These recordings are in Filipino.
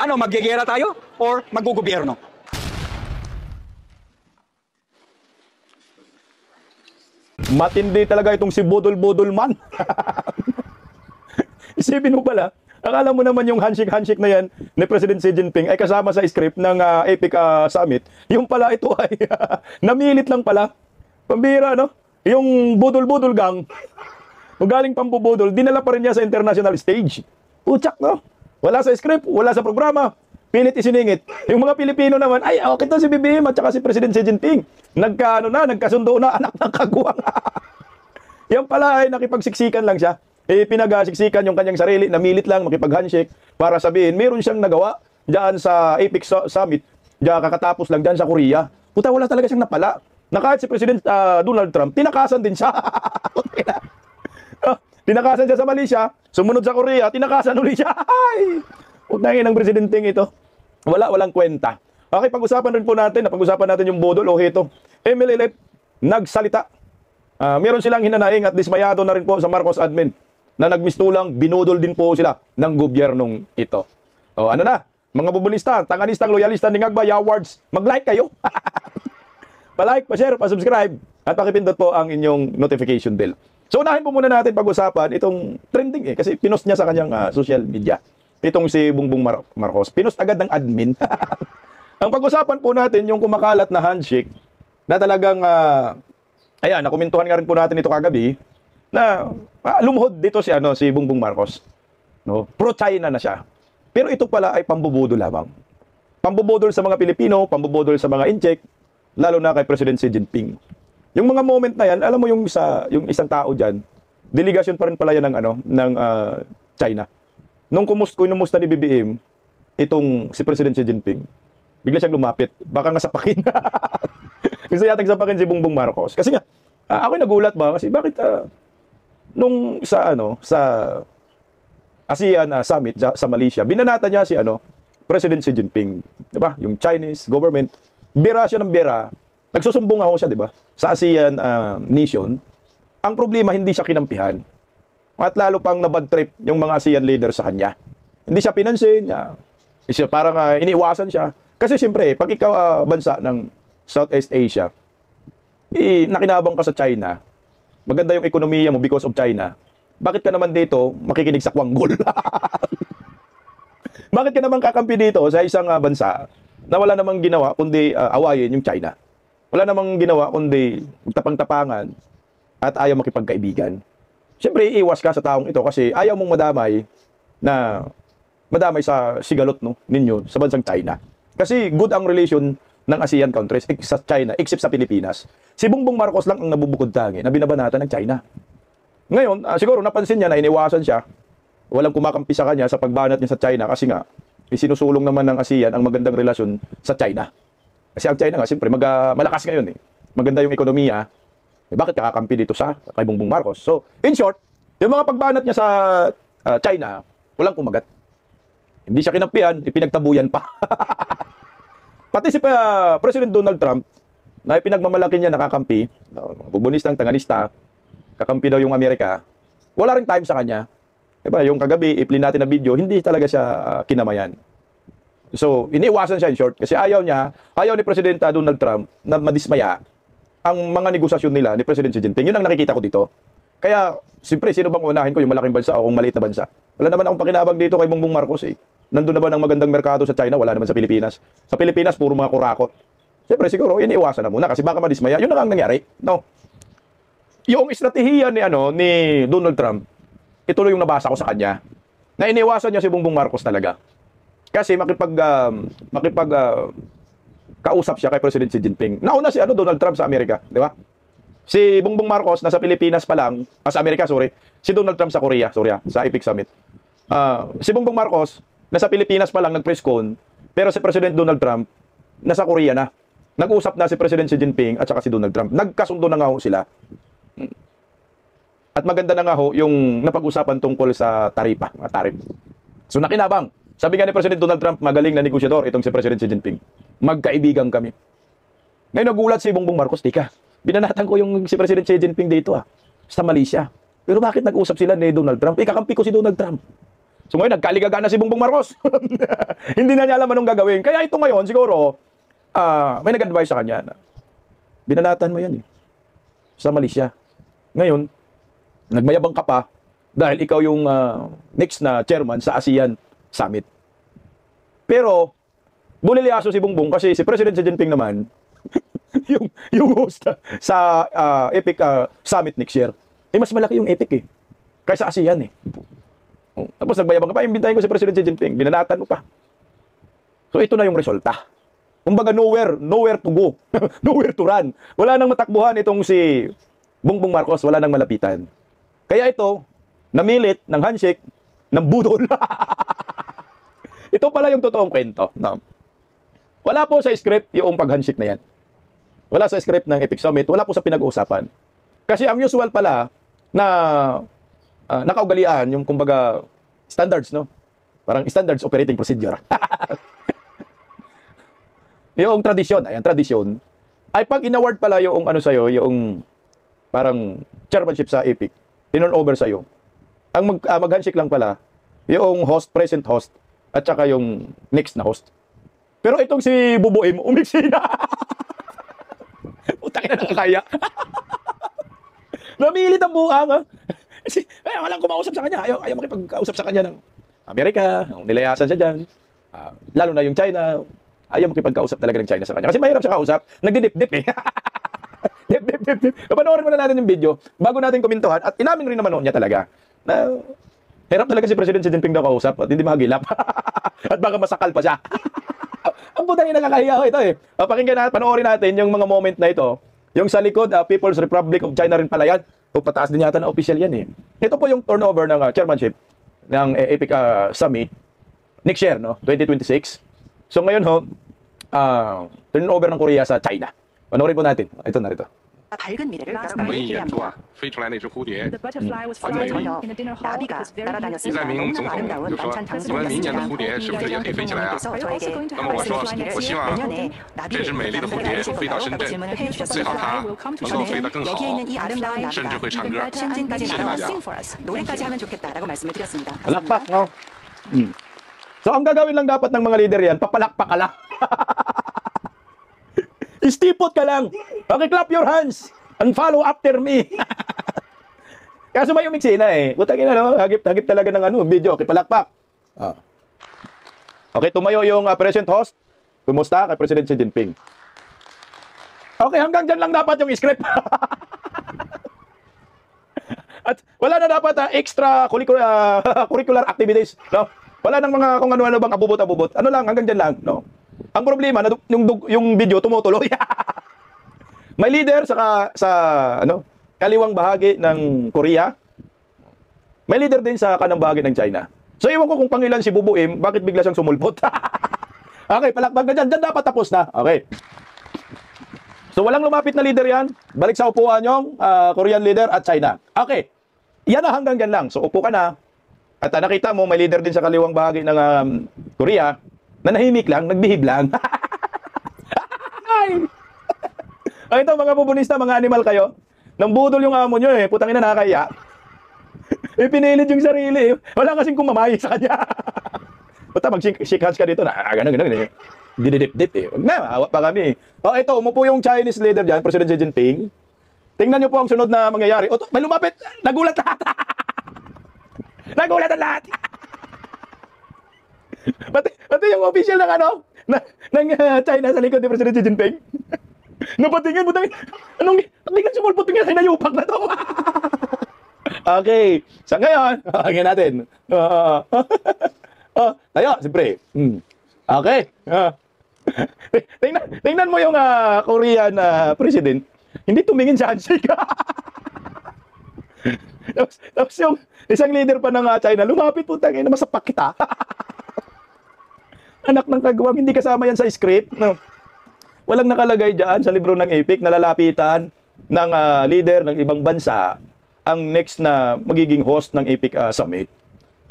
Ano, magyegera tayo or maggugobyerno? Matindi talaga itong si Budol-Budol man. Isipin mo pala, akala mo naman yung handshake-handshake na yan ni President Xi Jinping ay kasama sa script ng APEC Summit. Yung pala ito ay namilit lang pala. Pambira, no? Yung Budol-Budol gang, kung galing pambubudol, dinala pa rin niya sa international stage. Utsak, no? Wala sa script, wala sa programa. Pilit isiningit. Yung mga Pilipino naman, ay, okay to si BBM at saka si President Xi Jinping. Nagkasundo na, anak ng kagwang. Yan pala ay nakipagsiksikan lang siya. Pinagsiksikan yung kanyang sarili, namilit lang, makipag-handshake para sabihin, meron siyang nagawa dyan sa APEC Summit, dyan kakatapos lang dyan sa Korea. Puta, wala talaga siyang napala. Na kahit si President Donald Trump, tinakasan din siya. Tinakasan siya sa Malaysia, sumunod sa Korea, tinakasan ulit siya. Ay! Utangin ng presidenteng ito. Walang kwenta. Okay, pag-usapan rin po natin, napag-usapan natin yung Budol o Heto. MLLF, nagsalita. Meron silang hinanaing at dismayado na rin po sa Marcos admin na nagmistulang binudol din po sila ng gobyernong ito. O ano na, mga bubulista, tanganistang loyalista ni Ngagbay Awards, mag-like kayo. Pa-like, pa-share, pa-subscribe, at pakipindot po ang inyong notification bell. So unahin po muna natin pag-usapan itong trending kasi pinost niya sa kanyang social media. Itong si Bongbong Marcos, pinost agad ng admin. Ang pag-usapan po natin yung kumakalat na handshake na talagang, ayan, nakomentuhan nga rin po natin ito kagabi, na lumuhod dito si Bongbong Marcos. No? Pro-China na siya. Pero ito pala ay pambubudol lamang. Pambubudol sa mga Pilipino, pambubudol sa mga incheck, lalo na kay President Xi Jinping. Yung mga moment na yan, alam mo yung isang tao diyan, delegasyon pa rin pala yan ng China. Nung kumusta ni BBM itong si President Xi Jinping, bigla siyang lumapit, baka nga sapakin. Gusto yatang sapakin si Bongbong Marcos. Kasi nga, ako nagulat ba kasi bakit nung sa ASEAN Summit sa Malaysia, binanata niya si President Xi Jinping, 'di ba? Yung Chinese government, bira siya ng bira. Nagsusumbong ako siya, 'di ba? Sa ASEAN nation. Ang problema, hindi siya kinampihan. At lalo pang nabad trip yung mga ASEAN leaders sa kanya. Hindi siya pinansin, siya parang iniiwasan siya. Kasi siyempre, pag ikaw bansa ng Southeast Asia, nakinabang ka sa China, maganda yung ekonomiya mo because of China, bakit ka naman dito makikinig sa Kwanggol? Bakit ka naman kakampi dito sa isang bansa na wala namang ginawa kundi awayin yung China? Wala namang ginawa kundi magtapang-tapangan at ayaw makipagkaibigan. Siyempre, iiwas ka sa taong ito kasi ayaw mong madamay sa sigalot ninyo sa bansang China. Kasi good ang relation ng ASEAN countries sa China, except sa Pilipinas. Si Bongbong Marcos lang ang nabubukod tangi na binabanatan ng China. Ngayon, siguro napansin niya na iniwasan siya. Walang kumakampi sa kanya sa pagbanat niya sa China kasi nga, isinusulong naman ng ASEAN ang magandang relasyon sa China. Kasi ang China nga, siyempre, malakas ngayon eh. Maganda yung ekonomiya. Bakit kakakampi dito kay Bongbong Marcos? So, in short, yung mga pagbanat niya sa China, walang kumagat. Hindi siya kinampihan, ipinagtabuyan pa. Pati si President Donald Trump, na pinagmamalaki niya nakakampi, bubunistang tanganista, kakampi daw yung Amerika, wala ring time sa kanya. Diba, yung kagabi, i-play natin na video, hindi talaga siya kinamayan. So, iniiwasan siya in short, kasi ayaw ni President Donald Trump na madismaya ang mga negosasyon nila ni President Xi Jinping. Yun ang nakikita ko dito. Kaya, siyempre, sino bang unahin ko, yung malaking bansa o kung maliit na bansa? Wala naman akong pakinabang dito kay Bongbong Marcos eh. Nandun naman ang magandang merkado sa China, wala naman sa Pilipinas. Sa Pilipinas, puro mga kurakot. Siyempre, siguro, iniiwasan na muna kasi baka madismaya. Yun na ang nangyari. No. Yung estratehiya ni Donald Trump, ituloy yung nabasa ko sa kanya, na iniiwasan niya si Bongbong Marcos talaga. Kasi kausap siya kay President Xi Jinping. Nauna si Donald Trump sa Amerika, di ba? Si Bongbong Marcos nasa Pilipinas pa lang, sa Amerika, sorry. Si Donald Trump sa Korea, sa APEC Summit. Si Bongbong Marcos nasa Pilipinas pa lang nag-press con, pero si President Donald Trump nasa Korea na. Nag-usap na si President Xi Jinping at saka si Donald Trump. Nagkasundo na nga ho sila. At maganda na nga ho yung napag-usapan tungkol sa tarif. So nakinabang. Sabi nga ni President Donald Trump, magaling na negosyador itong si President Xi Jinping. Magkaibigan kami. Ngayon nagulat si Bongbong Marcos, tika, binanatan ko yung si President Xi Jinping dito sa Malaysia. Pero bakit nag-usap sila ni Donald Trump? Kakampi ko si Donald Trump. So ngayon, nagkaligaga na si Bongbong Marcos. Hindi na niya alam anong gagawin. Kaya ito ngayon, siguro, may nag-advise sa kanya na, binanatan mo yan sa Malaysia. Ngayon, nagmayabang ka pa dahil ikaw yung next na chairman sa ASEAN Summit. Pero, buliliaso si Bongbong kasi si President Xi Jinping naman, yung host sa EPIC Summit next year, mas malaki yung EPIC kaysa ASEAN Tapos nagbayabang ka pa, imbitahin ko si President Xi Jinping, binanatan mo pa. So ito na yung resulta. Kumbaga nowhere to go. Nowhere to run. Wala nang matakbuhan itong si Bongbong Marcos, wala nang malapitan. Kaya ito, namilit ng handshake ng budol. Ito pala yung totoong kwento. No? Wala po sa script yung pag-handshake na yan. Wala sa script ng EPIC Summit, wala po sa pinag-uusapan. Kasi ang usual pala na nakaugalian, yung kumbaga standards, no? Parang standards operating procedure. Yung tradisyon, tradisyon, ay pag in-award pala yung ano sa'yo, yung parang chairmanship sa EPIC, tinurn over sa'yo. Ang mag-handshake lang pala, yung host, present host, at saka yung next na host. Pero itong si Bubuim, umiksi na. Utang na nakakaya. Namilit ang buhang, Kasi walang kumausap sa kanya. Ayaw makipag-kausap sa kanya ng Amerika, nilayasan siya dyan. Lalo na yung China, ayaw makipag-kausap talaga ng China sa kanya. Kasi mahirap siya kausap, nagdidip-dip Dip. Panoorin muna natin yung video bago natin komentuhan. At inamin rin naman niya talaga na hirap talaga si President Xi Jinping daw kausap at hindi mahagilap. At baka masakal pa siya. Ang putang ina nakakahiya ito Pakinggan natin, panoorin natin yung mga moment na ito. Yung sa likod, People's Republic of China rin pala yan. O pataas din yata na official yan Ito po yung turnover ng chairmanship ng EPIC Summit next year, no? 2026. So ngayon turnover ng Korea sa China. Panoorin po natin. Ito na rito. 밝은 미래를 我们一眼中飞出来那只蝴蝶， The butterfly was 很美 flying 丽。 in a dinner hall. It 나비가 was very 날아다녔습니다. 李在明总统 아름다운 就说 만찬 ：“ 我们明年的蝴蝶是不是也可以飞起来啊？” 대통령께서 저에게 going to 那么我说 have 我希望 내년에 这只美丽的蝴蝶飞到深圳， 질문을 最好 해주셨습니다. 它能够飞得更好， 여기에 있는 이 아름다운 甚至 나비가 会唱歌。 신진까지 谢谢大家 날아와 sing for us. 노래까지 하면 좋겠다라고 말씀을 드렸습니다. Palakpak, no? So, ang gagawin lang dapat ng mga leader yan, papalakpak ka lang. Istipot ka lang. Okay, clap your hands and follow after me. Kaso may umiksi na Butang ina, no? Hagip talaga ng video. Okay, palakpak. Okay, tumayo yung present host. Kumusta kay President Xi Jinping. Okay, hanggang dyan lang dapat yung script. At wala na dapat extra curricular activities, no? Wala nang mga kung ano-ano bang abubot-abubot. Ano lang, hanggang dyan lang, no? Ang problema, yung video tumutuloy. May leader sa kaliwang bahagi ng Korea. May leader din sa kanang bahagi ng China. So, iwan ko kung pangilan si Bubuim, bakit bigla siyang sumulpot? Okay, palakpak na dyan. Dyan dapat tapos na. Okay. So, walang lumapit na leader yan. Balik sa upuan yung Korean leader at China. Okay. Yan na hanggang dyan lang. So, upo ka na. At nakita mo, may leader din sa kaliwang bahagi ng Korea na nahimik lang, nagbihib lang. Ay! Ito, mga bubunista, mga animal kayo. Nang budol yung amo nyo Putang ina, nakakaya. Pinilit yung sarili Wala kasing kumamay sa kanya. Basta mag-shake hands ka dito na, ganun. Dididip-dip Wag na, awa pa kami. Ito, umupo yung Chinese leader dyan, President Xi Jinping. Tingnan nyo po ang sunod na mangyayari. May lumapit. Nagulat lahat. Nagulat ang lahat. Pati yung official ng ng China sa likod ni President Xi Jinping. Napatingin mo anong biglang sumulpot nga sa nayupak na to. Okay. Sa ngayon, hangin natin. Tayo, siyempre. Okay. Tingnan mo yung Korean president. Hindi tumingin sa handshake. Tapos yung isang leader pa ng China, lumapit po na masapak kita. Anak ng kagawang, hindi kasama yan sa script. No? Walang nakalagay dyan sa libro ng EPIC na lalapitan ng leader ng ibang bansa ang next na magiging host ng EPIC Summit.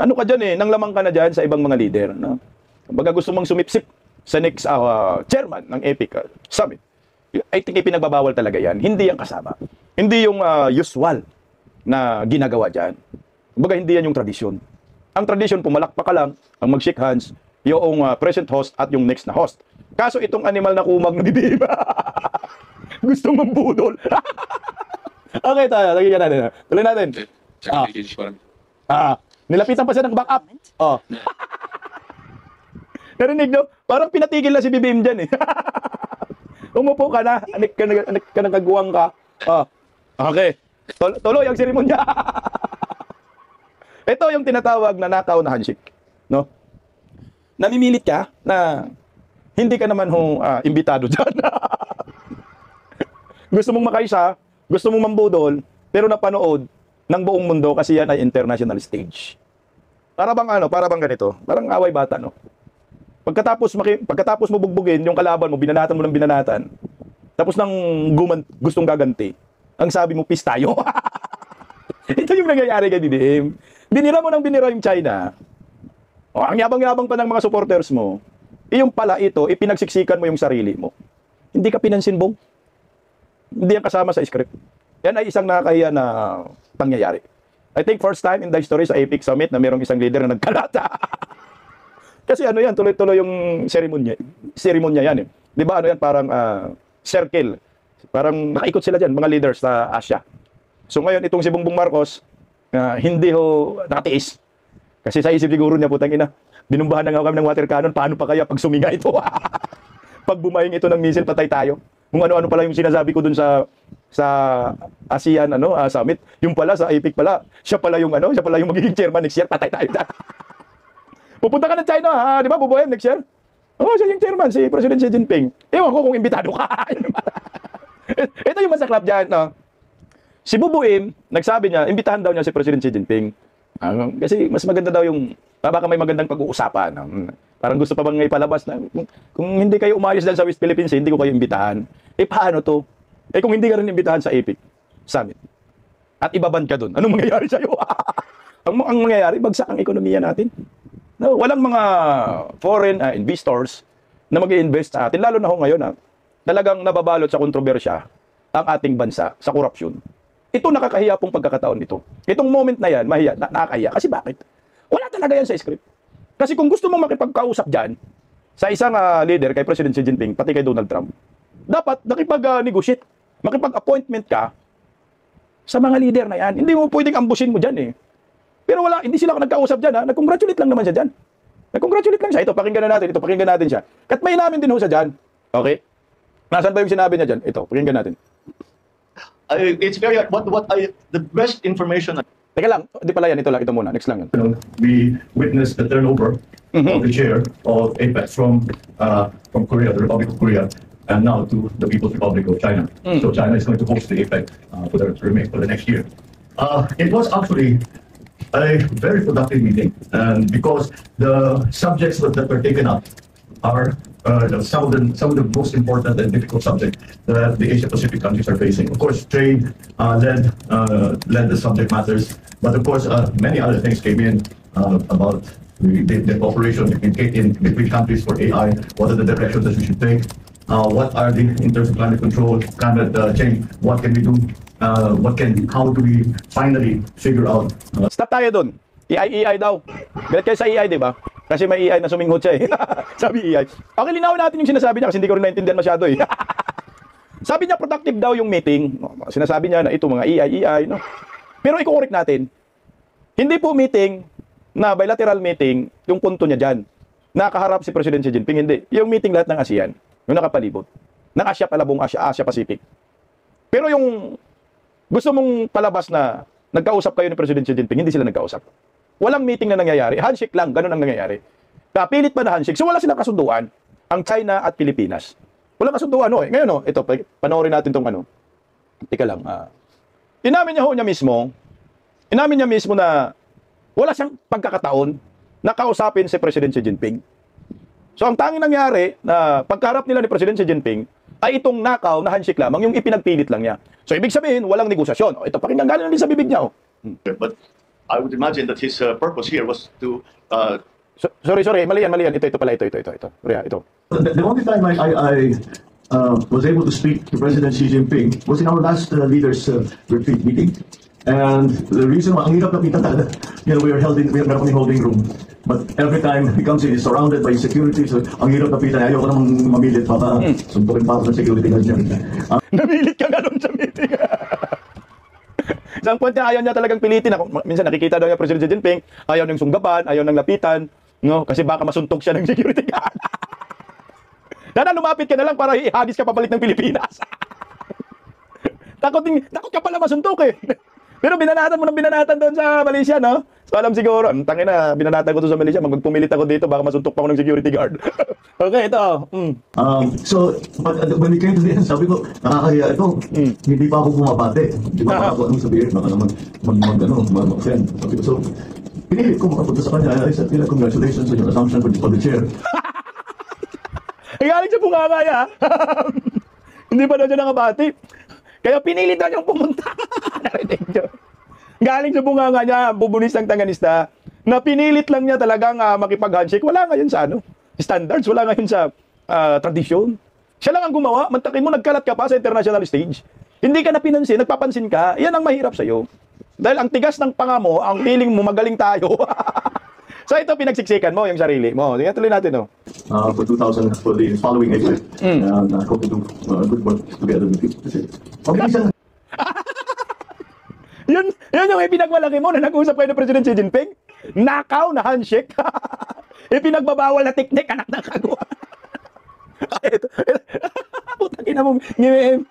Ano ka dyan nang lamang ka na dyan sa ibang mga leader. No? Baga gusto mong sumipsip sa next chairman ng EPIC Summit. I think ipinagbabawal talaga yan. Hindi yan kasama. Hindi yung usual na ginagawa dyan. Baga hindi yan yung tradisyon. Ang tradition, pumalakpak ka lang, ang mag-shake hands, yung present host at yung next na host. Kaso itong animal na kumag na bibig, gusto mong budol. Okay tayo, lagyan natin. Tuloy natin. 这个可以习惯。 Nilapitan pa siya ng back up. Oh. Narinig nyo? Parang pinatigil na si Bibim dyan eh. Umupo ka na, anik ka na kaguwang ka. Oh. Okay. Tuloy ang seremonya. Ito yung tinatawag na nakaw na handshake. No? Namimilit ka na hindi ka naman imbitado dyan. Gusto mong makaisa, gusto mong mambudol, pero napanood ng buong mundo kasi yan ay international stage. Para bang ganito, parang away bata, no? Pagkatapos mo bugbugin yung kalaban mo, binanatan mo ng binanatan, tapos nang gustong gaganti, ang sabi mo, peace tayo. Ito yung nangyayari kay DDM. Binira mo ng binira yung China. O, ang yabang-yabang pa ng mga supporters mo, yung pala ito, ipinagsiksikan mo yung sarili mo. Hindi ka pinansin, Bong. Hindi yan kasama sa script. Yan ay isang nakakahiya na pangyayari. I think first time in the history sa APEC Summit na mayroong isang leader na nagkalata. Kasi ano yan, tuloy-tuloy yung seremonya yan eh. Di ba ano yan, parang circle. Parang nakaikot sila dyan, mga leaders sa Asia. So ngayon, itong si Bongbong Marcos, hindi ho nakatiis. Kasi sa isip siguro niya, putang ina, binumbahan na nga kami ng water cannon, paano pa kaya pag suminga ito? Pag bumaying ito ng missile, patay tayo. Kung ano-ano pala yung sinasabi ko dun sa ASEAN summit, yung pala sa APEC pala, siya pala yung magiging chairman next year, patay tayo. Pupunta ka ng China, di ba? Bubuhay next year. Oh, siya yung chairman, si President Xi Jinping. Ewan ko kung imbitado ka. Ito yung masaklap dyan, no? Si Bubuim, nagsabi niya, imbitahan daw niya si President Xi Jinping. Kasi mas maganda daw yung, baka may magandang pag-uusapan. Parang gusto pa bang ipalabas na, kung hindi kayo umayos dyan sa West Philippines, hindi ko kayo imbitahan. Paano to? Kung hindi ka rin imbitahan sa APEC Summit, at ibaban ka dun, anong mangyayari sa'yo? ang mangyayari, bagsak ang ekonomiya natin. No, walang mga foreign investors na mag-i-invest sa atin, lalo na ho ngayon, talagang nababalot sa kontrobersya ang ating bansa sa korupsyon. Ito nakakahiya pong pagkakataon nito. Itong moment na yan, nakakahiya. Kasi bakit? Wala talaga yan sa script. Kasi kung gusto mong makipagkausap dyan sa isang leader, kay President Xi Jinping, pati kay Donald Trump, dapat nakipag-negotiate, makipag-appointment ka sa mga leader na yan. Hindi mo pwedeng ambusin mo dyan eh. Pero hindi sila nagkausap dyan, nag-congratulate lang naman siya dyan. Nag-congratulate lang siya. Ito, pakinggan natin siya. At may namin din ho siya dyan. Okay? Nasaan ba yung sinabi niya dyan? Ito, pakinggan natin. It's very the best information. Teka lang, di pala yan. Ito muna. Next lang yan. We witnessed the turnover of the chair of APEC from Korea, the Republic of Korea, and now to the People's Republic of China. So China is going to host the APEC for the next year. It was actually a very productive meeting, and because the subjects that were taken up are some of the most important and difficult subjects that the Asia Pacific countries are facing. Of course, trade led the subject matters, but of course many other things came in about the cooperation between countries for AI. What are the directions that we should take? What are in terms of climate control, climate change? What can we do? How do we finally figure out? Stop tayo dun. EI daw. Galit kayo sa EI, di ba? Kasi may EI na suminghot siya eh. Sabi EI. Okay, linawin natin yung sinasabi niya kasi hindi ko rin naintindihan masyado eh. Sabi niya productive daw yung meeting. Sinasabi niya na ito mga EI, no? Pero i-correct natin. Hindi po meeting na bilateral meeting yung punto niya dyan. Nakaharap si President Xi Jinping, hindi. Yung meeting lahat ng ASEAN, yung nakapalibot. Ng Asia pala, buong Asia Pacific. Pero yung gusto mong palabas na nagkausap kayo ni President Xi Jinping, hindi sila nagkausap. Walang meeting na nangyayari. Handshake lang, ganun ang nangyayari. Kapilit pa na handshake. So wala silang kasunduan, ang China at Pilipinas. Walang kasunduan, no? Ngayon, ito, panoorin natin tong ano. Teka lang. Inamin niya mismo na wala siyang pagkakataon na kausapin si President Xi Jinping. So ang tanging nangyari na pagkaharap nila ni President Xi Jinping ay itong nakaw na handshake lamang, yung ipinagpilit lang niya. So ibig sabihin, walang negosasyon. Ito, pakinggan galing din sa bibig niya. But I would imagine that his purpose here was to. Sorry, mali yan. Ito pala, ito. Ito. The only time I was able to speak to President Xi Jinping was in our last leaders retreat meeting. And the reason why, ang hirap lapitan talaga, we are meron kaming holding room. But every time he comes in, he's surrounded by security. So, ang hirap lapitan, ayoko namang mamilit, baka suntukin pa ako sa security guard niya. Namilit ka ganun sa meeting. Isang point niya, ayaw niya talagang pilitin. Ako, minsan nakikita daw niya President Xi Jinping, ayaw niyang sunggaban, ayaw niyang lapitan, no? Kasi baka masuntog siya ng security guard. Dana, lumapit ka na lang para ihagis ka pabalik ng Pilipinas. takot ka pala masuntok eh. Pero binanatan mo ng binanatan doon sa Malaysia, no? So alam siguro, tangin na, binanatan ko doon sa Malaysia, magpumilit ako dito, baka masuntok pa ako ng security guard. Okay, ito. So, but when we came to the end, sabi ko, nakakahiya ito. Hindi pa ako bumabate. Hindi pa ako anong sabihin, baka naman mag-offend. Sabi ko, so, pinilit ko makapunta sa kanya. I said, congratulations on your assumption for the chair. Galing sa bungangaya. Hindi pa daw siya nakabati. Kaya pinilit daw niyang pumunta. Narinig niyo. Galing sa bunganga niya, bubunis ng Tanganista, na pinilit lang niya talagang makipag-handshake. Wala ngayon sa standards, wala ngayon sa tradisyon. Siya lang ang gumawa. Mantakin mo, nagkalat ka pa sa international stage. Hindi ka na pinansin, nagpapansin ka. Yan ang mahirap sa'yo. Dahil ang tigas ng panga mo, ang feeling mo magaling tayo. So ito, pinagsiksikan mo yung sarili mo. Sige, tuloy natin, For 2000, for the following April. And I hope to do good work together with you. Okay, Yun yung ipinagmalaki mo na nag-usap kayo ng President Xi Jinping. Nakaw na handshake. Ipinagbabawal na teknik, anak ng kagwa. Ito. Putang ina mo, ngimim.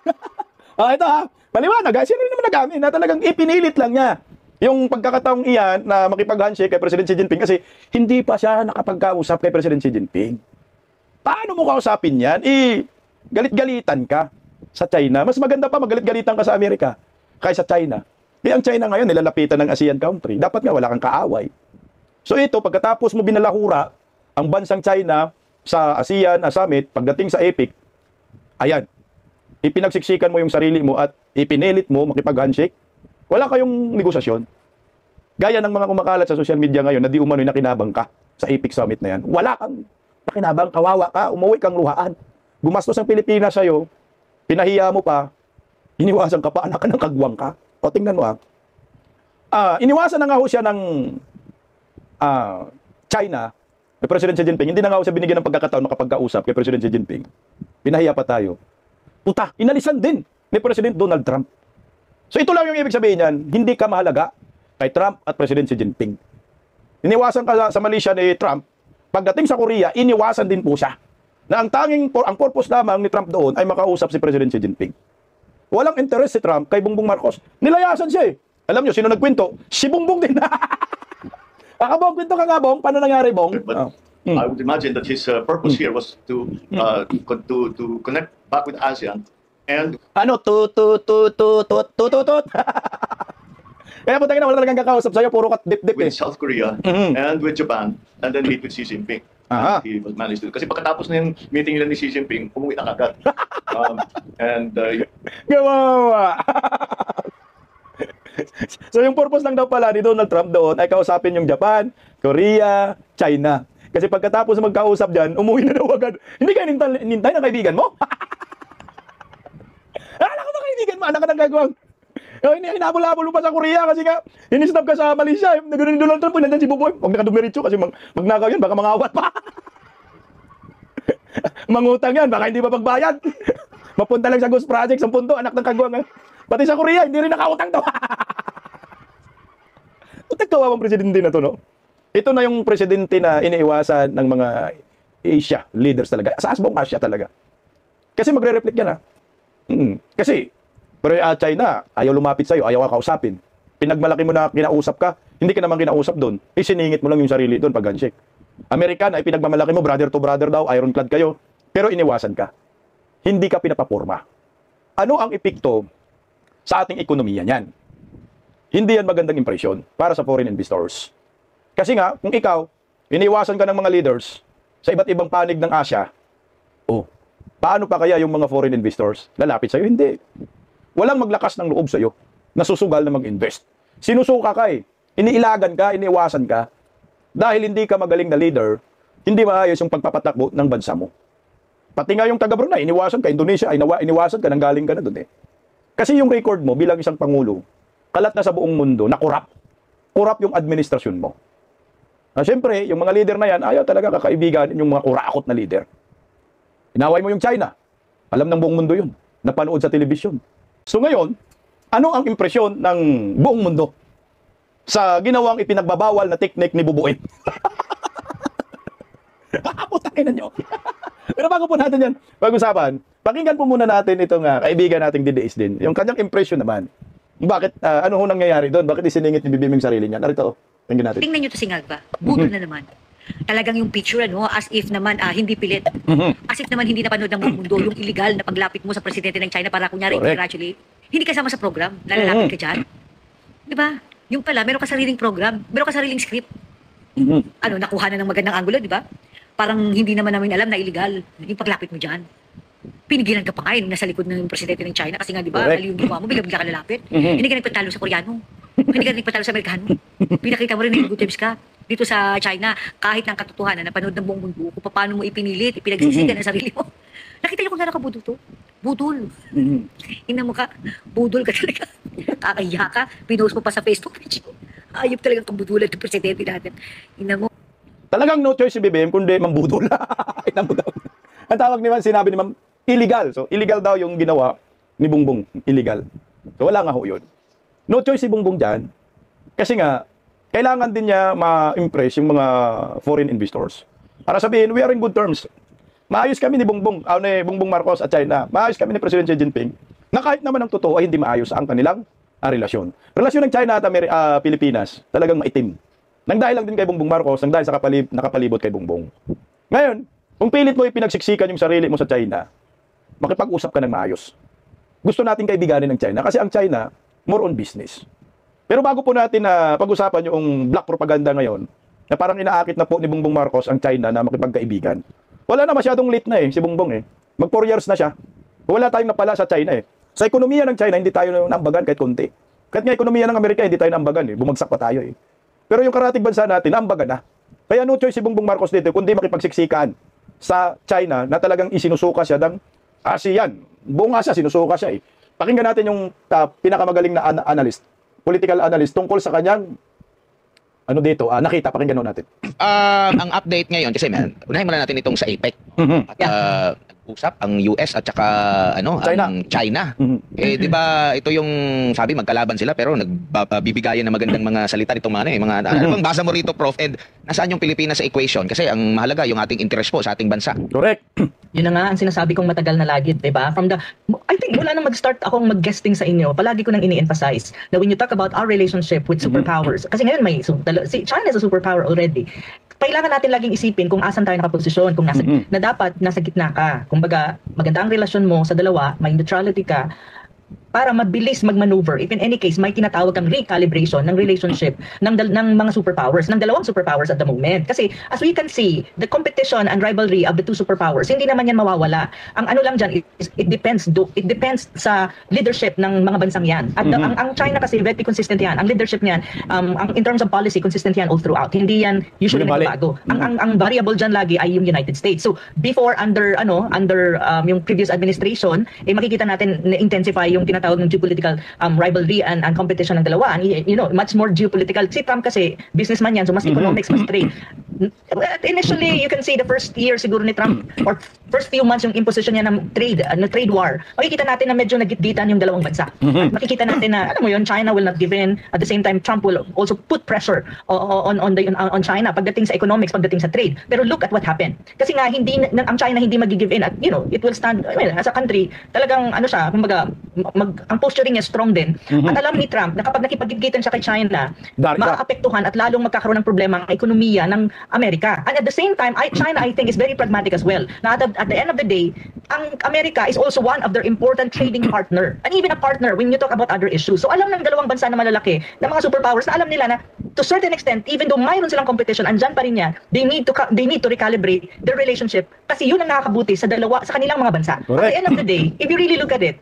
Ito paliwanag. Sino naman nag-amin na talagang ipinilit lang niya yung pagkakataong iyan na makipag-handshake kay President Xi Jinping kasi hindi pa siya nakapagkausap kay President Xi Jinping. Paano mo kausapin yan? Galit-galitan ka sa China. Mas maganda pa magalit-galitan ka sa Amerika kaysa China. Ang China ngayon, nilalapitan ng ASEAN country. Dapat nga wala kang kaaway. So ito, pagkatapos mo binalahura ang bansang China sa ASEAN Summit, pagdating sa APEC, ayan, ipinagsiksikan mo yung sarili mo at ipinilit mo makipag-handshake, wala kayong negosasyon. Gaya ng mga kumakalat sa social media ngayon na di umano'y nakinabang ka sa APEC Summit na yan. Wala kang nakinabang, kawawa ka, umuwi kang luhaan. Gumastos ang Pilipinas sa'yo, pinahiya mo pa, iniwasan ka pa, anak ka ng kagwang ka. O, tingnan mo iniwasan na nga ho siya ng China, kay President Xi Jinping. Hindi na nga ho siya binigyan ng pagkakataon makapagkausap kay President Xi Jinping. Pinahiya pa tayo. Puta, inalisan din ni President Donald Trump. So ito lang yung ibig sabihin niyan, hindi ka mahalaga kay Trump at President Xi Jinping. Iniwasan ka sa Malaysia ni Trump, pagdating sa Korea, iniwasan din po siya. Na ang purpose lamang ni Trump doon ay makausap si President Xi Jinping. Walang interest si Trump kay Bongbong Marcos. Nilayasan siya eh. Alam nyo, sino nagkwento? Si Bongbong din. Kakabong, kwento ka nga, Bong. Paano nangyari, Bong? But I would imagine that his purpose here was to connect back with ASEAN and Tut. Kaya po tayo na wala talagang kakausap sa'yo, puro kat dip-dip with eh. South Korea and with Japan and then meet with Xi Jinping. Aha. He was managed to. Kasi pagkatapos na yung meeting nila ni Xi Jinping, umuwi na kagad. Gawawa! So yung purpose lang daw pala ni Donald Trump doon ay kausapin yung Japan, Korea, China. Kasi pagkatapos magkausap dyan, umuwi na daw agad. Hindi ka nintay ng kaibigan mo? Anak ka ng kaibigan mo, anak ka ng gagawang. Hinabol-habol mo pa sa Korea kasi nga, inisnap ka sa Malaysia. Naganoon ni Donald Trump, nandiyan si Buboy. Huwag na ka dumiretso kasi magnakaw yan, baka mangawat pa. Mangutang yan, baka hindi pa pagbayad. Mapunta lang sa Ghost Project, 10 anak ng kagwang. Pati sa Korea, hindi rin nakautang to. Utagkawawang presidente na to, no? Ito na yung presidente na iniiwasan ng mga Asia leaders talaga. Sa asbong Asia talaga. Kasi magre-reflect yan, Kasi, pero China, ayaw lumapit sa'yo, ayaw ka kausapin. Pinagmalaki mo na kinausap ka, hindi ka naman kinausap doon. Siningit mo lang yung sarili doon pag handshake. American, ay pinagmamalaki mo, brother to brother daw, ironclad kayo, pero iniwasan ka. Hindi ka pinapaporma. Ano ang epekto sa ating ekonomiya niyan? Hindi yan magandang impresyon para sa foreign investors. Kasi nga, kung ikaw, iniwasan ka ng mga leaders sa iba't ibang panig ng Asia, paano pa kaya yung mga foreign investors? Lalapit sa'yo? Hindi. Walang maglakas ng loob sa'yo na susugal na mag-invest. Sinusuka ka eh. Iniilagan ka, iniiwasan ka. Dahil hindi ka magaling na leader, hindi maayos yung pagpapatakbo ng bansa mo. Pati nga yung taga Brunei, iniwasan ka. Indonesia, iniwasan ka, nanggaling ka na doon eh. Kasi yung record mo bilang isang pangulo, kalat na sa buong mundo na korap. Korap yung administrasyon mo. Siyempre, yung mga leader na yan, ayaw talaga kakaibigan yung mga kurakot na leader. Inaway mo yung China. Alam ng buong mundo yun. Napanood sa telebisyon. So ngayon, ano ang impresyon ng buong mundo sa ginawang ipinagbabawal na teknik ni Bubuin? Putakin na nyo. Pero bago po natin yan pag-usapan, pakinggan po muna natin itong kaibigan nating dideis din. Yung kanyang impression naman. Bakit, ano ho nangyayari doon? Bakit isiningit ni Bibim yung sarili niya? Narito, tingnan natin. Tingnan nyo to si Ngagba. Budol na naman. Talagang yung picture, ano, as if naman hindi pilit. As if naman hindi napanood ng buong mundo yung illegal na paglapit mo sa presidente ng China para kunyari Correct. congratulate. Hindi kasama sa program. Nalalapit ka dyan. Di ba? Yung pala, meron ka sariling program. Meron ka sariling script. Ano, nakuha na ng magandang angulo, di ba? Parang hindi naman namin alam na illegal yung paglapit mo dyan. Pinigilan ka pa nga nung nasa likod ng presidente ng China kasi nga, di ba, Correct. mali yung ginawa mo, bigla-bigla ka lalapit. Hindi ka nagpatalo sa Koreano. Hindi ka nagpatalo sa Amerikano. Pinakita mo rin na good times ka dito sa China, kahit ng katotohanan, napanood ng buong mundo kung paano mo ipinilit, ipinagsisigan ang sarili mo. Nakita niyo kung gano'n ka budol to? Budol. Ina mo ka, budol ka talaga. Kakaya ka, pinost mo pa sa Facebook page. Ayop talagang kabudulan ng presidente natin. Ina mo. Talagang no choice si BBM kundi mambudol. Ina mo daw. Ang tawag naman, sinabi ni Ma'am, illegal. So, illegal daw yung ginawa ni Bongbong. Illegal. So, wala nga ho yun. No choice si Bongbong dyan. Kasi nga, kailangan din niya ma-impress yung mga foreign investors. Para sabihin, we are in good terms. Maayos kami ni Bongbong Marcos at China. Maayos kami ni President Xi Jinping. Na kahit naman ang totoo ay hindi maayos ang kanilang relasyon. Relasyon ng China at Pilipinas, talagang maitim. Nang dahil lang din kay Bongbong Marcos, nang dahil sa nakapalibot kay Bongbong. Ngayon, kung pilit mo ipinagsiksikan yung sarili mo sa China, makipag-usap ka ng maayos. Gusto natin kaibiganin ng China kasi ang China, more on business. Pero bago po natin pag-usapan yung black propaganda ngayon, na parang inaakit na po ni Bongbong Marcos ang China na makipagkaibigan. Wala na masyadong late na si Bongbong Mag 4 years na siya. Wala tayong napala sa China Sa ekonomiya ng China, hindi tayo naambagan kahit konti. Kahit nga ekonomiya ng Amerika, hindi tayo naambagan Bumagsak pa tayo Pero yung karatig bansa natin, naambagan na. Kaya no choice si Bongbong Marcos dito, kundi makipagsiksikan sa China na talagang isinusuka siya ng ASEAN. Buong Asia, sinusuka siya Pakinggan natin yung pinakamagaling na analyst, political analyst, tungkol sa kanyang nakita, pakinggan natin. Ang update ngayon, kasi unahin muna natin itong sa APEC. At usap ang US at saka China. ang China. Di ba ito yung sabi magkalaban sila pero nagbibigayan ng magandang mga salita nitong mga ano bang basa mo rito, Prof? And nasaan yung Pilipinas sa equation? Kasi ang mahalaga yung ating interest po sa ating bansa. Correct. Yun na nga ang sinasabi kong matagal na lagi, 'di ba? I think mula nang mag-start akong mag-guesting sa inyo, palagi ko nang ini-emphasize na when you talk about our relationship with superpowers, kasi ngayon si China is a superpower already. Kailangan natin laging isipin kung asan tayo nakaposisyon, kung na dapat nasa gitna ka. Kumbaga, maganda ang relasyon mo sa dalawa, may neutrality ka, para mabilis mag-maneuver. If in any case, may tinatawag kang recalibration ng relationship ng mga superpowers, ng dalawang superpowers at the moment. Kasi as we can see, the competition and rivalry of the two superpowers, hindi naman yan mawawala. Ang ano lang dyan, it depends sa leadership ng mga bansang yan. At ang China kasi, very consistent yan. Ang leadership niyan, in terms of policy, consistent yan all throughout. Hindi yan usually nagbago. Ang variable dyan lagi ay yung United States. So, before, under yung previous administration, makikita natin na-intensify yung tinatawag ng geopolitical rivalry and competition ng dalawa. And, much more geopolitical. Si Trump kasi, businessman yan, so mas economics, mas trade. Initially, you can see the first year siguro ni Trump, or first few months yung imposition niya ng trade war, makikita natin na medyo nagitgitan yung dalawang bansa. Makikita natin na, alam mo yun, China will not give in. At the same time, Trump will also put pressure on China pagdating sa economics, pagdating sa trade. Pero look at what happened. Kasi nga, ang China hindi mag-give in at, it will stand, as a country, talagang, siya, kumbaga, ang posturing niya strong din. At alam ni Trump na kapag nakipag-gigitan siya kay China, maapektuhan at lalong magkakaroon ng problema ang ekonomiya ng Amerika. And at the same time, China, I think, is very pragmatic as well. Na at the end of the day, ang Amerika is also one of their important trading partner. And even a partner when you talk about other issues. So alam ng dalawang bansa na malalaki, ng mga superpowers, na alam nila na to certain extent, even though mayroon silang competition, andyan pa rin yan, they need to recalibrate their relationship kasi yun ang nakakabuti sa kanilang mga bansa. At the end of the day, if you really look at it,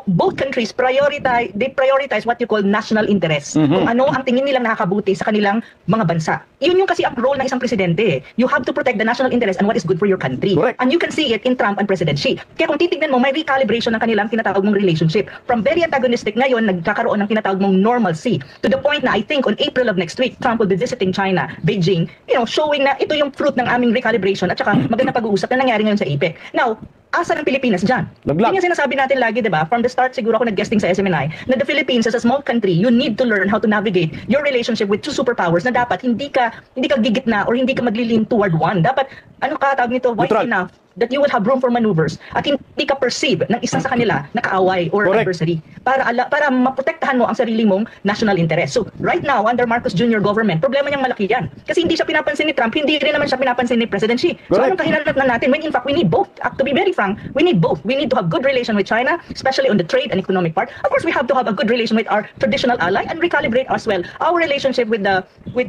both countries prioritize what you call national interest. Kung ano ang tingin nilang nakakabuti sa kanilang mga bansa. Yun yung kasi ang role ng isang presidente. You have to protect the national interest and what is good for your country. Correct. And you can see it in Trump and President Xi. Kaya kung titignan mo, may recalibration ng kanilang tinatawag mong relationship. From very antagonistic ngayon, nagkakaroon ng tinatawag mong normalcy. To the point na I think on April of next week, Trump will be visiting China, Beijing, showing na ito yung fruit ng aming recalibration at saka maganda pag-uusap na nangyari ngayon sa APEC. Now, asa ng Pilipinas dyan? Laglag. Yun yung sinasabi natin lagi, di ba? From the start, siguro ako nag-guesting sa SMNI, na the Philippines as a small country, you need to learn how to navigate your relationship with two superpowers na dapat hindi ka gigitna or hindi ka maglilin toward one. Dapat, tawag nito, wide Neutral. enough that you will have room for maneuvers at hindi ka perceive ng isa sa kanila na kaaway or Correct. adversary para maprotektahan mo ang sarili mong national interest. So, right now, under Marcos Jr. government, problema niyang malaki yan. Kasi hindi siya pinapansin ni Trump, hindi rin naman siya pinapansin ni President Xi. So, Correct. anong kahinanap na natin? When in fact, we need both. To be very frank, we need both. We need to have good relation with China, especially on the trade and economic part. Of course, we have to have a good relation with our traditional ally and recalibrate as well our relationship with the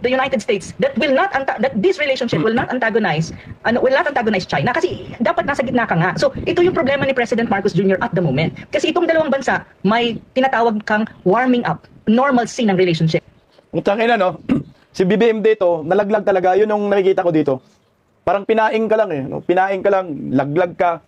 United States that this relationship will not antagonize China kasi dapat nasa gitna ka nga. So, ito yung problema ni President Marcos Jr. at the moment. Kasi itong dalawang bansa, may tinatawag kang warming up, normalcy ng relationship. Utang ina, no? Si BBM dito, nalaglag talaga. Yun yung nakikita ko dito. Parang pinaing ka lang no? Pinaing ka lang, laglag ka.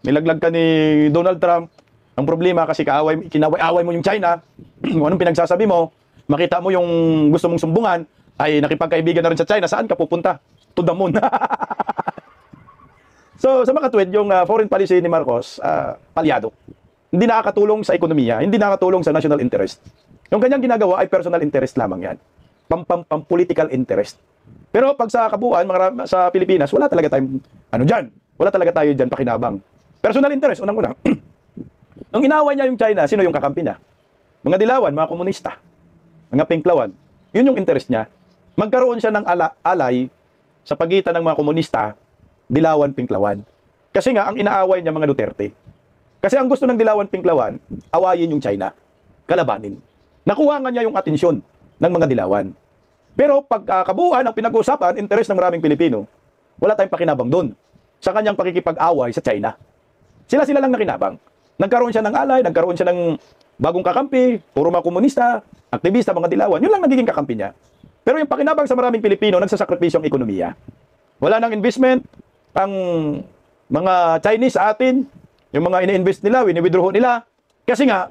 May laglag ka ni Donald Trump. Ang problema kasi kinaway-away mo yung China. Kung anong pinagsasabi mo, makita mo yung gusto mong sumbungan, ay nakipagkaibigan na rin sa China. Saan ka pupunta? To the moon. So, sa mga tweet, yung foreign policy ni Marcos, palyado. Hindi nakakatulong sa ekonomiya, hindi nakakatulong sa national interest. Yung kanyang ginagawa ay personal interest lamang yan. Political interest. Pero pag sa kabuuan, sa Pilipinas, wala talaga tayong, dyan. Wala talaga tayo dyan pakinabang. Personal interest, unang-una. Nung inaway niya yung China, sino yung kakampi niya? Mga dilawan, mga komunista, mga pinklawan. Yun yung interest niya. Magkaroon siya ng alay sa pagitan ng mga komunista, dilawan, pinklawan. Kasi nga, ang inaaway niya mga Duterte. Kasi ang gusto ng dilawan, pinklawan, awayin yung China. Kalabanin. Nakuha nga niya yung atensyon ng mga dilawan. Pero pag kabuuan ang pinag-uusapan, interest ng maraming Pilipino, wala tayong pakinabang doon sa kanyang pakikipag-away sa China. Sila lang nakinabang. Nagkaroon siya ng alay, nagkaroon siya ng bagong kakampi, puro mga komunista, aktivista, mga dilawan. Yun lang nagiging kakampi niya. Pero yung pakinabang sa maraming Pilipino, nagsasakripisyo ang ekonomiya. Wala nang investment, ang mga Chinese sa atin, yung mga ini-invest nila, wini-withdraw nila. Kasi nga,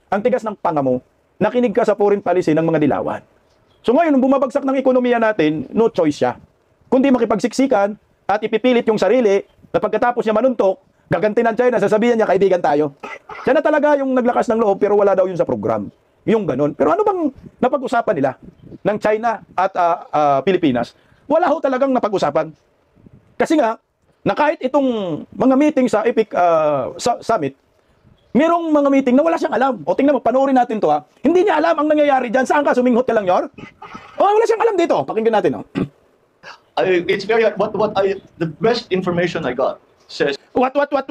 ang tigas ng panga mo, nakinig ka sa foreign policy ng mga dilawan. So ngayon, nung bumabagsak ng ekonomiya natin, no choice siya. Kundi makipagsiksikan at ipipilit yung sarili na pagkatapos niya manuntok, gaganti ng China, sasabihan niya, kaibigan tayo. Siya na talaga yung naglakas ng loob, pero wala daw yun sa program. Yung ganun. Pero ano bang napag-usapan nila ng China at Pilipinas? Wala ho talagang napag-usapan. Kasi nga, na kahit itong mga meeting sa EPIC Summit, merong mga meeting na wala siyang alam. O tingnan mo, panoorin natin to ha. Hindi niya alam ang nangyayari dyan. Saan ka? Suminghot ka lang, Yor? Wala siyang alam dito. Pakinggan natin, It's very, the best information I got says, What? What?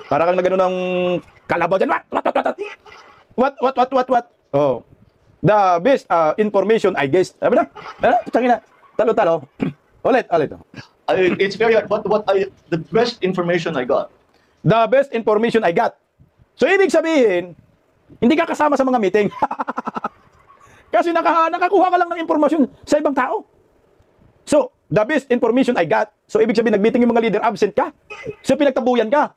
Para kang nagano ng kalabaw dyan. What? Oh. The best information I guess. Sabi na? Tangina. Talo. Ulit. it's very, the best information I got. The best information I got. So, ibig sabihin, hindi ka kasama sa mga meeting. Kasi nakakuha ka lang ng impormasyon sa ibang tao. So, the best information I got. So, ibig sabihin, nag-meeting yung mga leader, absent ka. So, pinagtabuyan ka.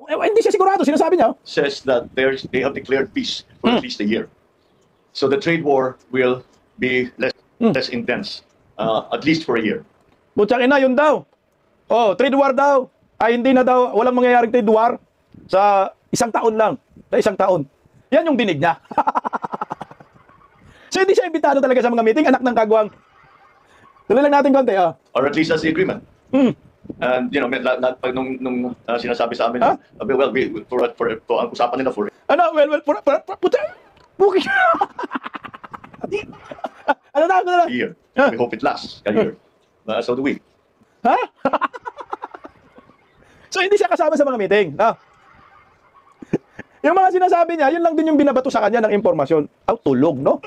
Hindi siya sigurado. Sinasabi niya. Says that they have declared peace for at least a year. So the trade war will be less intense, at least for a year. Butsak ina, yun daw. Trade war daw. Ay, hindi na daw, walang mangyayaring trade war sa isang taon lang. Sa isang taon. Yan yung dinig niya. So, hindi siya imbitado talaga sa mga meeting, anak ng kagwang. Tuloy lang natin konti, Or at least that's the agreement. And, nung sinasabi sa amin, ang usapan nila for... Bukit. Ano na? a year. We hope it lasts a year. So do we. Ha? So, hindi siya kasama sa mga meeting. Yung mga sinasabi niya, yun lang din yung binabato sa kanya ng impormasyon. Tulog, no?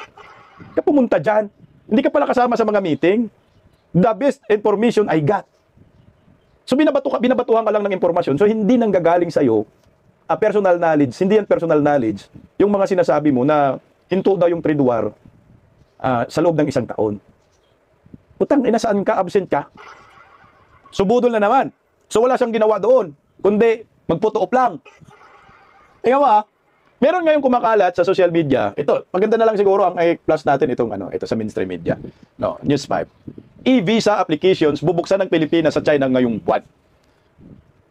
Ka pumunta dyan. Hindi ka pala kasama sa mga meeting. The best information I got. So binabatuhan ka lang ng impormasyon. So hindi nanggagaling sa iyo personal knowledge, hindi yan personal knowledge. Yung mga sinasabi mo na hinto daw yung trade war sa loob ng 1 taon. Putang ina, saan ka? Absent ka? Subudol na naman. So wala siyang ginawa doon, kundi magputo-op lang. Ikaw meron ngayong kumakalat sa social media. Ito, maganda na lang siguro ang i-plus natin itong ito sa mainstream media. No, News 5. E-visa applications bubuksan ng Pilipinas sa China ngayong buwan.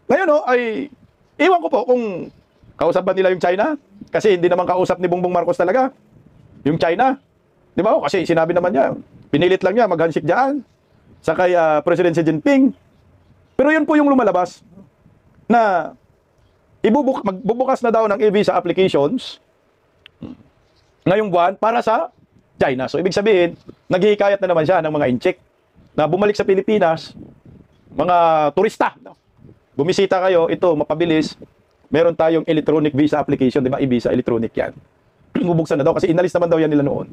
Ngayon ay iwan ko po kung kausap ba nila yung China? Kasi hindi naman kausap ni Bongbong Marcos talaga yung China. Di ba? Kasi sinabi naman niya, pinilit lang niya mag-handshake dyan sa kay President Xi Jinping. Pero yun po yung lumalabas na magbubukas na daw ng e-visa applications ngayong buwan para sa China. So ibig sabihin, naghihikayat na naman siya ng mga incheck na bumalik sa Pilipinas, mga turista. Bumisita kayo, ito, mapabilis. Meron tayong electronic visa application, di ba? E-visa, electronic yan. Bubuksan na daw kasi inalis naman daw yan nila noon.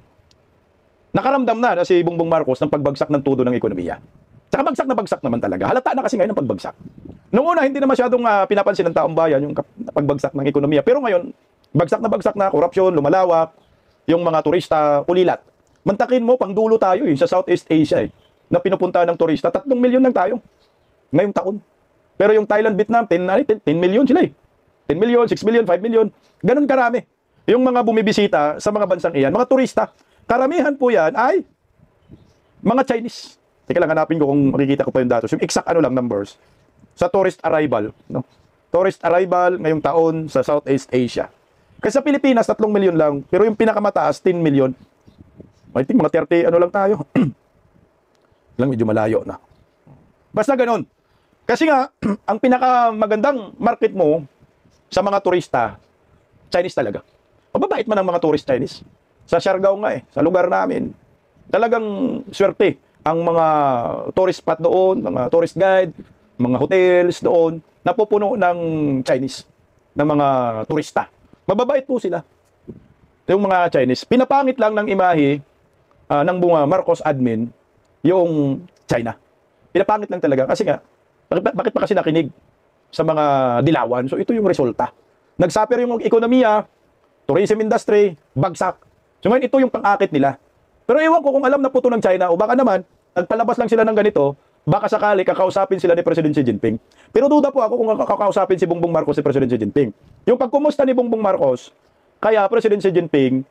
Nakaramdam na si Bongbong Marcos ng pagbagsak ng todo ng ekonomiya. Saka bagsak naman talaga. Halata na kasi ngayon ang pagbagsak. Noong una, hindi na masyadong pinapansin ng taong bayan yung pagbagsak ng ekonomiya. Pero ngayon, bagsak na, korupsyon, lumalawak, yung mga turista, ulilat. Mantakin mo, pang dulo tayo sa Southeast Asia na pinupunta ng turista. 3 milyon lang tayo ngayong taon. Pero yung Thailand, Vietnam, 10 million sila 10 million, 6 million, 5 million. Ganun karami. Yung mga bumibisita sa mga bansang iyan, mga turista, karamihan po yan ay mga Chinese. Teka lang, hanapin ko kung makikita ko pa yung datos. Yung exact numbers. Sa tourist arrival. No? Tourist arrival ngayong taon sa Southeast Asia. Kasi sa Pilipinas, 3 million lang. Pero yung pinakamataas, 10 million. I think mga 30, lang tayo. Lang medyo malayo na. Basta ganun. Kasi nga, ang pinakamagandang market mo sa mga turista, Chinese talaga. Mababait man ang mga tourist Chinese. Sa Siargao nga sa lugar namin, talagang swerte ang mga tourist spot doon, mga tourist guide, mga hotels doon, napupuno ng Chinese, ng mga turista. Mababait po sila. Yung mga Chinese. Pinapangit lang ng imahe ng bunga Marcos admin yung China. Pinapangit lang talaga. Kasi nga, bakit pa kasi nakinig sa mga dilawan? So ito yung resulta. Nagsuffer yung ekonomiya, tourism industry, bagsak. So ngayon ito yung pang-akit nila. Pero ewan ko kung alam na po ito ng China o baka naman, nagpalabas lang sila ng ganito, baka sakali kakausapin sila ni President Xi Jinping. Pero duda po ako kung kakausapin si Bongbong Marcos si President Xi Jinping. Yung pagkumusta ni Bongbong Marcos, kaya President Xi Jinping,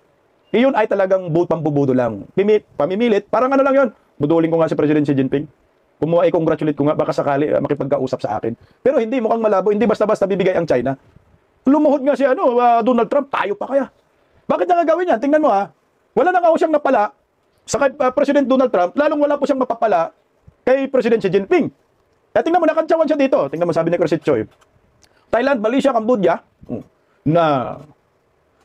iyon ay talagang pambubudo lang. Pamimilit, parang lang yun. Buduling ko nga si President Xi Jinping. Kumuha i-congratulate ko nga, baka sakali makipagkausap sa akin. Pero hindi, mukhang malabo, hindi basta-basta bibigay ang China. Lumuhod nga si Donald Trump, tayo pa kaya. Bakit niya nga gawin yan? Tingnan mo wala na nga siyang napala sa President Donald Trump, lalong wala po siyang mapapala kay President Xi Jinping. Tingnan mo, nakantsawan siya dito. Tingnan mo, sabi ni Chris Choi. Thailand, Malaysia, Cambodia, na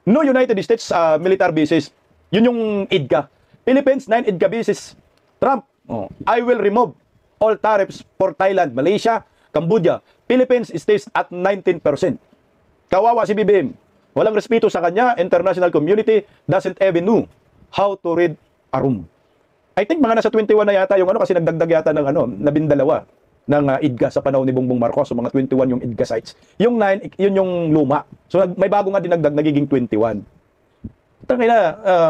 no United States military bases. Yun yung IDCA. Philippines, 9 IDCA bases. Trump, I will remove all tariffs for Thailand, Malaysia, Cambodia. Philippines stays at 19%. Kawawa si BBM. Walang respeto sa kanya. International community doesn't even know how to read a room. I think mga nasa 21 na yata yung kasi nagdagdag yata ng 12 ng IDCA sa panahon ni Bongbong Marcos. So mga 21 yung IDCA sites. Yung 9, yun yung luma. So may bago nga dinagdag, nagiging 21.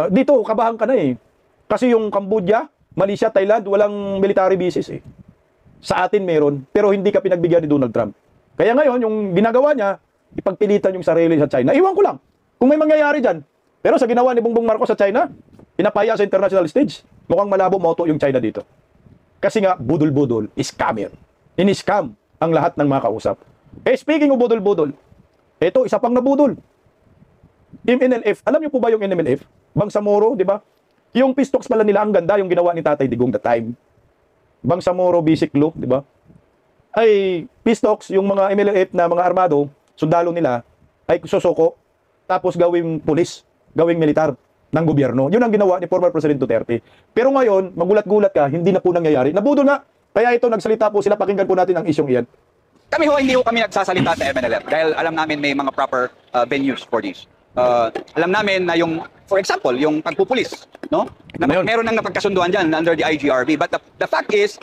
Dito, kabahan ka na Kasi yung Cambodia, Malaysia, Thailand, walang military bases Sa atin meron, pero hindi ka pinagbigyan ni Donald Trump. Kaya ngayon, yung ginagawa niya, ipagpilitan yung sarili sa China. Iwan ko lang kung may mangyayari dyan. Pero sa ginawa ni Bongbong Marcos sa China, pinapaya sa international stage. Mukhang malabo moto yung China dito. Kasi nga, budol-budol, scammer. Ini-scam ang lahat ng mga kausap. Speaking of budol-budol, ito, isa pang nabudol. MNLF, alam niyo po ba yung MNLF? Bangsamoro, di ba? Yung pistoks pala nila, ang ganda yung ginawa ni Tatay Digong that time. Bangsamoro, Bisiklo, di ba? Ay, pistoks, yung mga MNLF na mga armado, sundalo nila, ay susoko, tapos gawing pulis, gawing militar ng gobyerno. Yun ang ginawa ni former President Duterte. Pero ngayon, magulat-gulat ka, hindi na po nangyayari. Nabudol nga. Kaya ito, nagsalita po sila, pakinggan po natin ang isyong iyan. Hindi kami nagsasalita sa MNLF dahil alam namin may mga proper venues for this. Alam namin na yung, for example, yung pagpupulis, no? Na meron nang napagkasunduan dyan under the IGRB. But the fact is,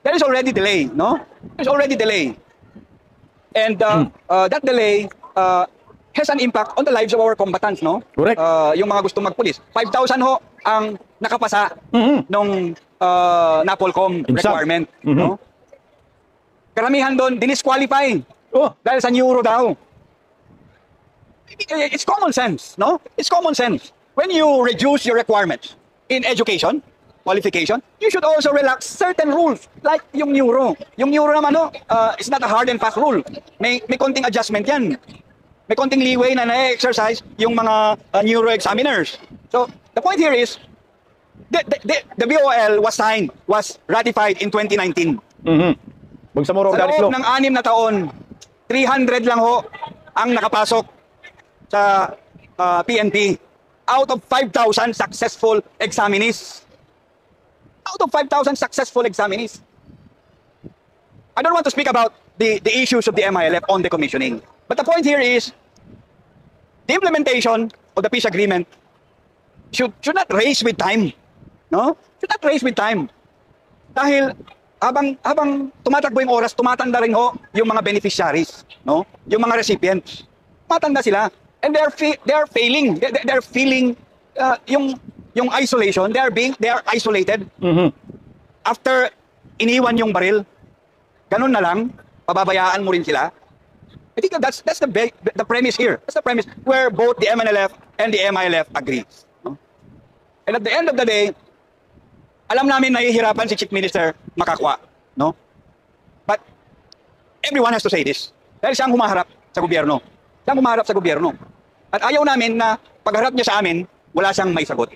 there is already delay, no? There's already delay. And that delay has an impact on the lives of our combatants, no? Correct. Yung mga gustong magpulis. 5,000 ho ang nakapasa nung NAPOLCOM Exam. requirement, no? Karamihan doon, dinisqualify Oh, dahil sa neuro daw. It's common sense, no? It's common sense. When you reduce your requirements in education, qualification, you should also relax certain rules, like yung neuro. Yung neuro naman, no, it's not a hard and fast rule. May konting adjustment yan. May konting leeway na na-exercise yung mga neuro examiners. So, the point here is, the BOL was ratified in 2019. Bangsamoro Sa Organic loob Law. ng 6 na taon, 300 lang ho ang nakapasok sa PNP out of 5,000 successful examinees. Out of 5,000 successful examinees. I don't want to speak about the issues of the MILF on the commissioning. But the point here is, the implementation of the peace agreement should not race with time. No? Should not race with time. Dahil habang tumatakbo yung oras, tumatanda rin ho yung mga beneficiaries, no? Yung mga recipients. Tumatanda sila. And they are failing. They are feeling yung isolation. They are isolated. After iniwan yung baril, ganun na lang, pababayaan mo rin sila. I think that's the premise here. That's the premise where both the MNLF and the MILF agree. No? And at the end of the day, alam namin nahihirapan si Chief Minister Makakwa, no? But everyone has to say this. Dahil siyang humaharap sa gobyerno. Siyang humaharap sa gobyerno. At ayaw namin na pagharap niya sa amin, wala siyang may sagot.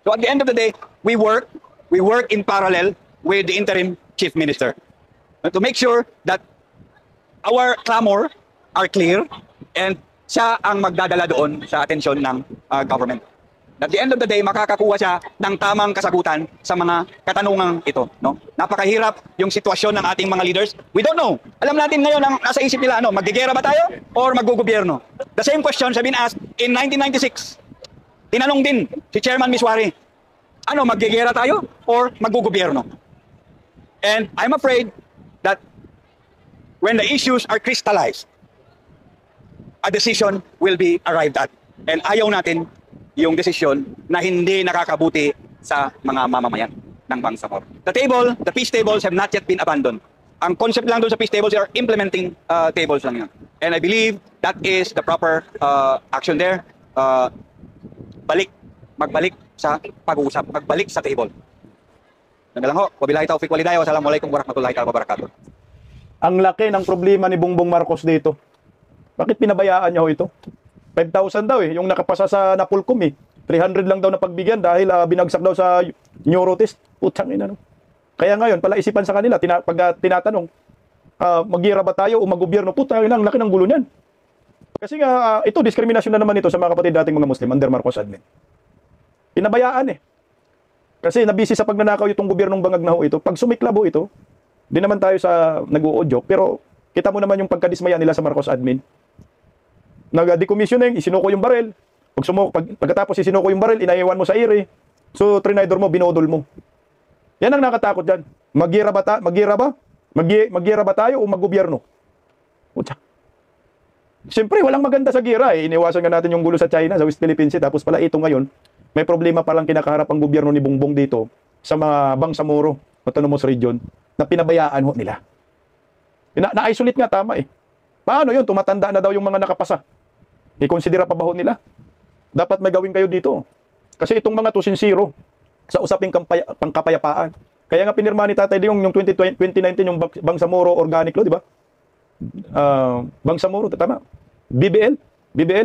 So at the end of the day, we work in parallel with the interim Chief Minister to make sure that our clamor are clear and siya ang magdadala doon sa atensyon ng government. At the end of the day, makakakuha siya ng tamang kasagutan sa mga katanungang ito. No? Napakahirap yung sitwasyon ng ating mga leaders. We don't know. Alam natin ngayon ang nasa isip nila, magigera ba tayo or maggugobyerno? The same question has been asked in 1996. Tinanong din si Chairman Miswari, magigera tayo or maggugobyerno? And I'm afraid that when the issues are crystallized, a decision will be arrived at. And ayaw natin yung desisyon na hindi nakakabuti sa mga mamamayan ng Bangsamoro. The peace tables have not yet been abandoned. Ang concept lang doon sa peace tables are implementing tables lang yan. And I believe that is the proper action there. Magbalik sa pag-uusap, magbalik sa table. Yan lang ho. Wabillahi taufiq walhidayah. Wassalamualaikum warahmatullahi wabarakatuh. Ang laki ng problema ni Bongbong Marcos dito. Bakit pinabayaan niya ho ito? 5,000 daw yung nakapasa sa NAPOLCOM 300 lang daw na pagbigyan dahil binagsak daw sa neuro test. Putang ina, no? Kaya ngayon, pala isipan sa kanila, pag tinatanong, magira ba tayo o maggobyerno? Putang ina, ang laki ng gulo niyan. Kasi nga, ito, diskriminasyon na naman ito sa mga kapatid dating mga Muslim under Marcos admin. Pinabayaan Kasi nabisi sa pagnanakaw itong gobyernong bangag na ho ito. Pag sumiklabo ito, di naman tayo sa nag-uudyok, pero kita mo naman yung pagkadismaya nila sa Marcos admin. Nag-decommissioning, isinuko yung baril. Pagkatapos isinuko yung baril, inaiwan mo sa ire. So, trinidor mo, binodol mo. Yan ang nakatakot dyan. Magira ba tayo o maggobyerno? Siyempre, walang maganda sa gira. Iniwasan nga natin yung gulo sa China, sa West Philippine Sea. Tapos pala ito ngayon, may problema palang kinakaharap ang gobyerno ni Bongbong dito sa mga Bangsamoro, Autonomous Region, na pinabayaan ho nila. Na-isolate nga, tama Paano yun? Tumatanda na daw yung mga nakapasa. I-considera pa ba ho nila? Dapat may gawin kayo dito. Kasi itong mga to sincero sa usaping pangkapayapaan. Kaya nga pinirma ni Tatay Digong yung 2019 yung Bangsamoro Organic Law, di ba? Bangsamoro, tama. BBL,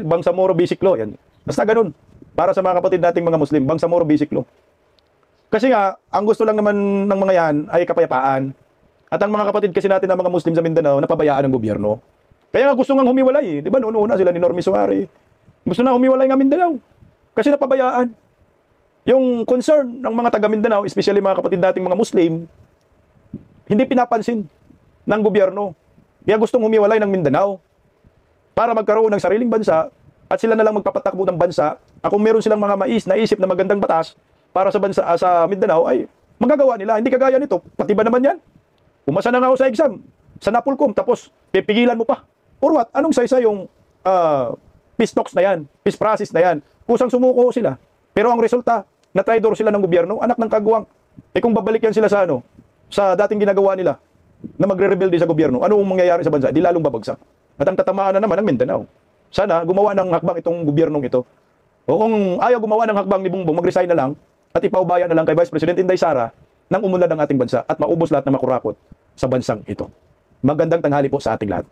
Bangsamoro Basic Law. Yan. Basta ganun. Para sa mga kapatid nating mga Muslim, Bangsamoro Basic Law. Kasi nga, ang gusto lang naman ng mga yan ay kapayapaan. At ang mga kapatid kasi natin ng mga Muslim sa Mindanao, napabayaan ng gobyerno. Kaya nga gusto nga humiwalay. Di ba? Noon-una sila ni Normi Suarez. Gusto na humiwalay nga Mindanao. Kasi napabayaan. Yung concern ng mga taga Mindanao, especially mga kapatid dating mga Muslim, hindi pinapansin ng gobyerno. Kaya gustong humiwalay ng Mindanao para magkaroon ng sariling bansa at sila na lang magpapatakbo ng bansa. Kung meron silang mga naisip na magandang batas para sa bansa sa Mindanao, ay magagawa nila. Hindi kagaya nito. Pati ba naman yan? Umasa na nga ako sa exam, sa Napolcom, tapos pipigilan mo pa. For what? Anong saysa yung peace talks na yan, peace process na yan? Kusang sumuko sila. Pero ang resulta, na-traidor sila ng gobyerno, anak ng kagwang. Kung babalik yan sila sa sa dating ginagawa nila, na magre-rebelde sa gobyerno, ano ang mangyayari sa bansa? Di lalong babagsak. At ang tatamaan na naman ang Mindanao. Sana gumawa ng hakbang itong gobyernong ito. O kung ayaw gumawa ng hakbang ni Bongbong, mag-resign na lang at ipaubaya na lang kay Vice President Inday Sara nang umunlad ang ating bansa at maubos lahat ng makurakot sa bansang ito. Magandang tanghali po sa ating lahat.